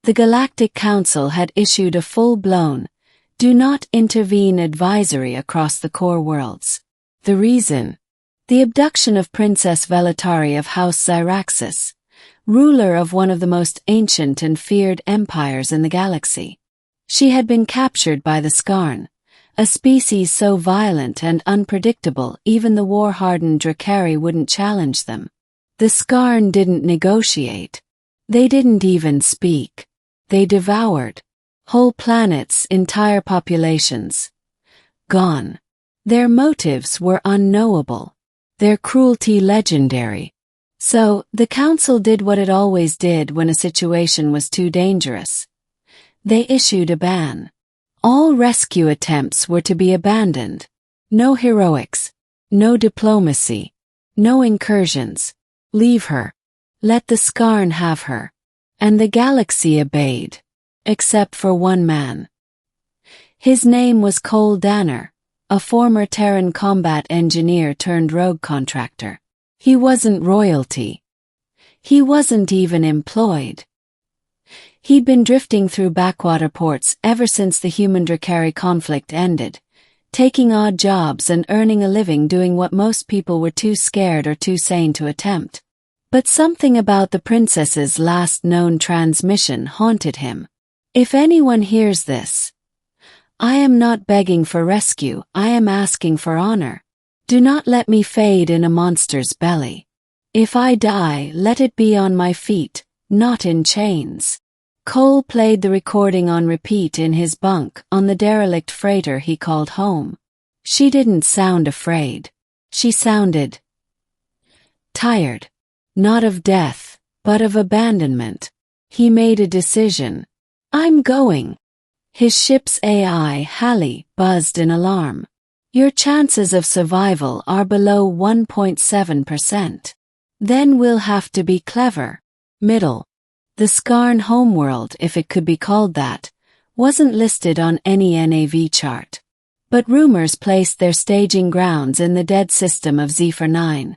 The Galactic Council had issued a full-blown, "Do not intervene" advisory across the core worlds. The reason? The abduction of Princess Velatari of House Zyraxis, ruler of one of the most ancient and feared empires in the galaxy. She had been captured by the Skarn, a species so violent and unpredictable even the war-hardened Drakari wouldn't challenge them. The Skarn didn't negotiate. They didn't even speak. They devoured. Whole planets, entire populations. Gone. Their motives were unknowable. Their cruelty legendary. So, the Council did what it always did when a situation was too dangerous. They issued a ban. All rescue attempts were to be abandoned. No heroics. No diplomacy. No incursions. Leave her. Let the Skarn have her. And the galaxy obeyed. Except for one man. His name was Cole Danner, a former Terran combat engineer turned rogue contractor. He wasn't royalty. He wasn't even employed. He'd been drifting through backwater ports ever since the human-Drakari conflict ended, taking odd jobs and earning a living doing what most people were too scared or too sane to attempt. But something about the princess's last known transmission haunted him. If anyone hears this, I am not begging for rescue, I am asking for honor. Do not let me fade in a monster's belly. If I die, let it be on my feet, not in chains. Cole played the recording on repeat in his bunk on the derelict freighter he called home. She didn't sound afraid. She sounded tired. Not of death, but of abandonment. He made a decision. I'm going. His ship's AI, Halley, buzzed in alarm. Your chances of survival are below 1.7%. Then we'll have to be clever. Middle. The Skarn homeworld, if it could be called that, wasn't listed on any NAV chart. But rumors placed their staging grounds in the dead system of Zephyr 9.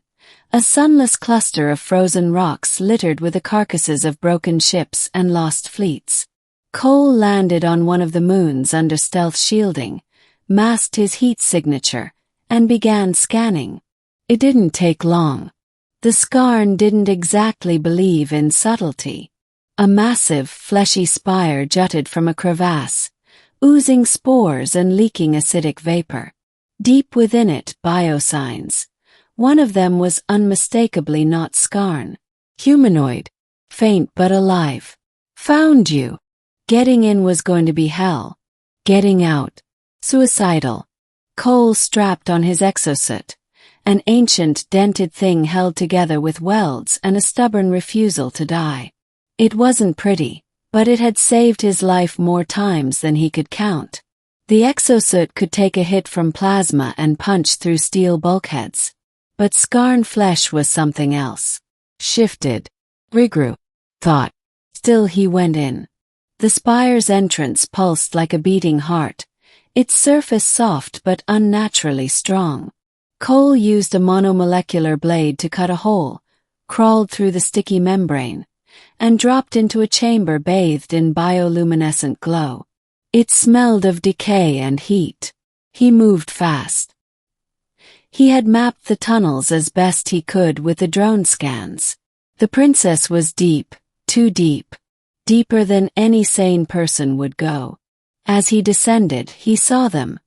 A sunless cluster of frozen rocks littered with the carcasses of broken ships and lost fleets. Cole landed on one of the moons under stealth shielding, masked his heat signature, and began scanning. It didn't take long. The Skarn didn't exactly believe in subtlety. A massive, fleshy spire jutted from a crevasse, oozing spores and leaking acidic vapor. Deep within it, biosigns. One of them was unmistakably not Skarn. Humanoid. Faint but alive. Found you. Getting in was going to be hell. Getting out. Suicidal. Cole strapped on his exosuit, an ancient, dented thing held together with welds and a stubborn refusal to die. It wasn't pretty, but it had saved his life more times than he could count. The exosuit could take a hit from plasma and punch through steel bulkheads. But Skarn flesh was something else. Shifted. Regrew. Thought. Still he went in. The spire's entrance pulsed like a beating heart, its surface soft but unnaturally strong. Cole used a monomolecular blade to cut a hole, crawled through the sticky membrane, and dropped into a chamber bathed in bioluminescent glow. It smelled of decay and heat. He moved fast. He had mapped the tunnels as best he could with the drone scans. The princess was deep, too deep. Deeper than any sane person would go. As he descended, he saw them.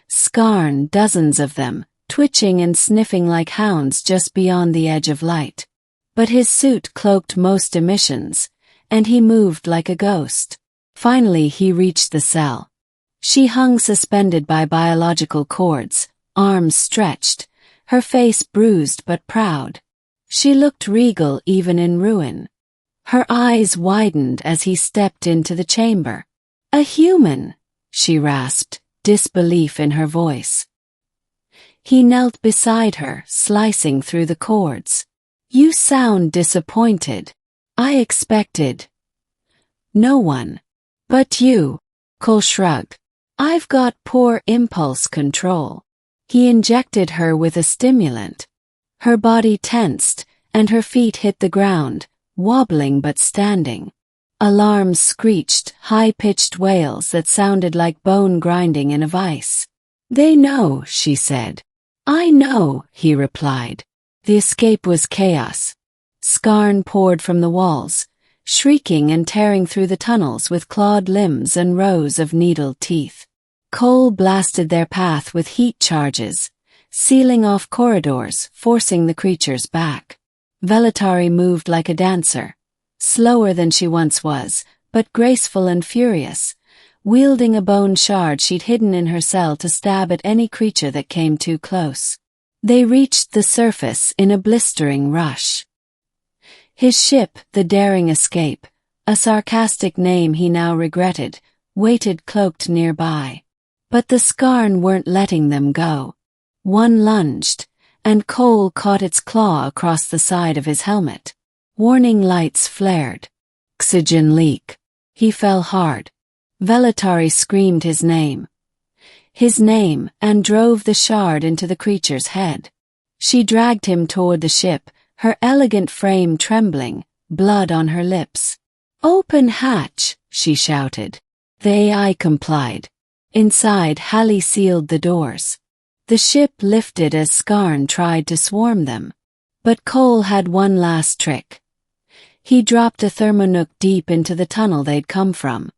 Skarn, dozens of them, twitching and sniffing like hounds just beyond the edge of light. But his suit cloaked most emissions, and he moved like a ghost. Finally he reached the cell. She hung suspended by biological cords, arms stretched, her face bruised but proud. She looked regal even in ruin. Her eyes widened as he stepped into the chamber. "A human," she rasped, disbelief in her voice. He knelt beside her, slicing through the cords. "You sound disappointed. I expected no one. But you." Cole shrugged. "I've got poor impulse control." He injected her with a stimulant. Her body tensed, and her feet hit the ground, wobbling but standing. Alarms screeched, high-pitched wails that sounded like bone grinding in a vice. "They know," she said. "I know," he replied. The escape was chaos. Scarn poured from the walls, shrieking and tearing through the tunnels with clawed limbs and rows of needled teeth. Coal blasted their path with heat charges, sealing off corridors, forcing the creatures back. Velatari moved like a dancer, slower than she once was, but graceful and furious, wielding a bone shard she'd hidden in her cell to stab at any creature that came too close. They reached the surface in a blistering rush. His ship, the Daring Escape, a sarcastic name he now regretted, waited cloaked nearby. But the Scarn weren't letting them go. One lunged, and Cole caught its claw across the side of his helmet. Warning lights flared. Oxygen leak. He fell hard. Velatari screamed his name, and drove the shard into the creature's head. She dragged him toward the ship, her elegant frame trembling, blood on her lips. "Open hatch," she shouted. The AI complied. Inside, Hallie sealed the doors. The ship lifted as Scarn tried to swarm them. But Cole had one last trick. He dropped a thermonuke deep into the tunnel they'd come from.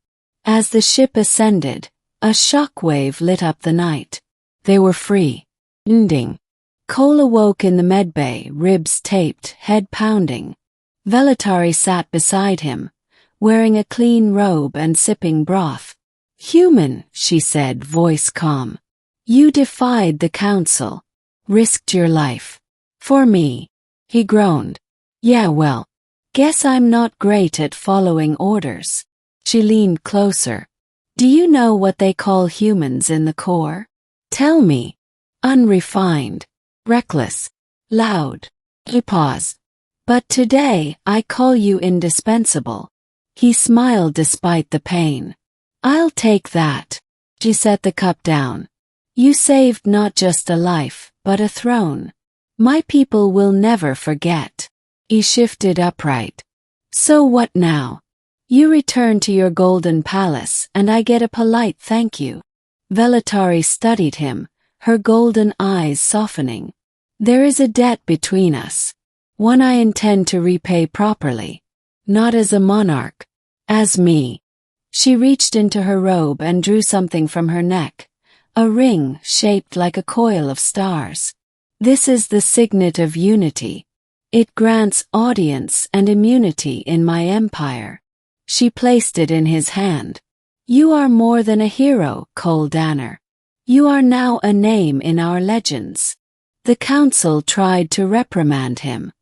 As the ship ascended, a shockwave lit up the night. They were free. Ending. Cole awoke in the medbay, ribs taped, head pounding. Velatari sat beside him, wearing a clean robe and sipping broth. "Human," she said, voice calm. "You defied the council. Risked your life. For me." He groaned. "Yeah, well, guess I'm not great at following orders." She leaned closer. "Do you know what they call humans in the Corps? Tell me." "Unrefined. Reckless. Loud." He paused. "But today, I call you indispensable." He smiled despite the pain. "I'll take that." She set the cup down. "You saved not just a life, but a throne. My people will never forget." He shifted upright. "So what now? You return to your golden palace and I get a polite thank you." Velatari studied him, her golden eyes softening. "There is a debt between us. One I intend to repay properly. Not as a monarch. As me." She reached into her robe and drew something from her neck, a ring shaped like a coil of stars. "This is the signet of unity. It grants audience and immunity in my empire." She placed it in his hand. "You are more than a hero, Cole Danner. You are now a name in our legends." The council tried to reprimand him.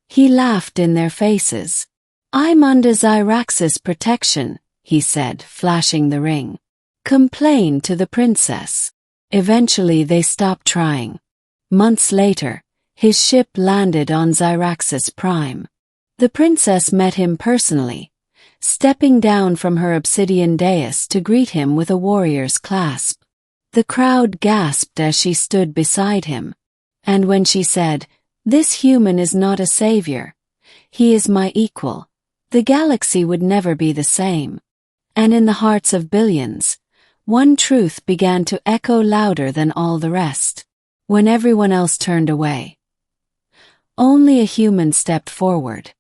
He laughed in their faces. "I'm under Zyrax's protection," he said, flashing the ring. "Complain to the princess." Eventually they stopped trying. Months later, his ship landed on Zyraxis Prime. The princess met him personally, stepping down from her obsidian dais to greet him with a warrior's clasp. The crowd gasped as she stood beside him. And when she said, "This human is not a savior. He is my equal," the galaxy would never be the same. And in the hearts of billions, one truth began to echo louder than all the rest. When everyone else turned away, only a human stepped forward.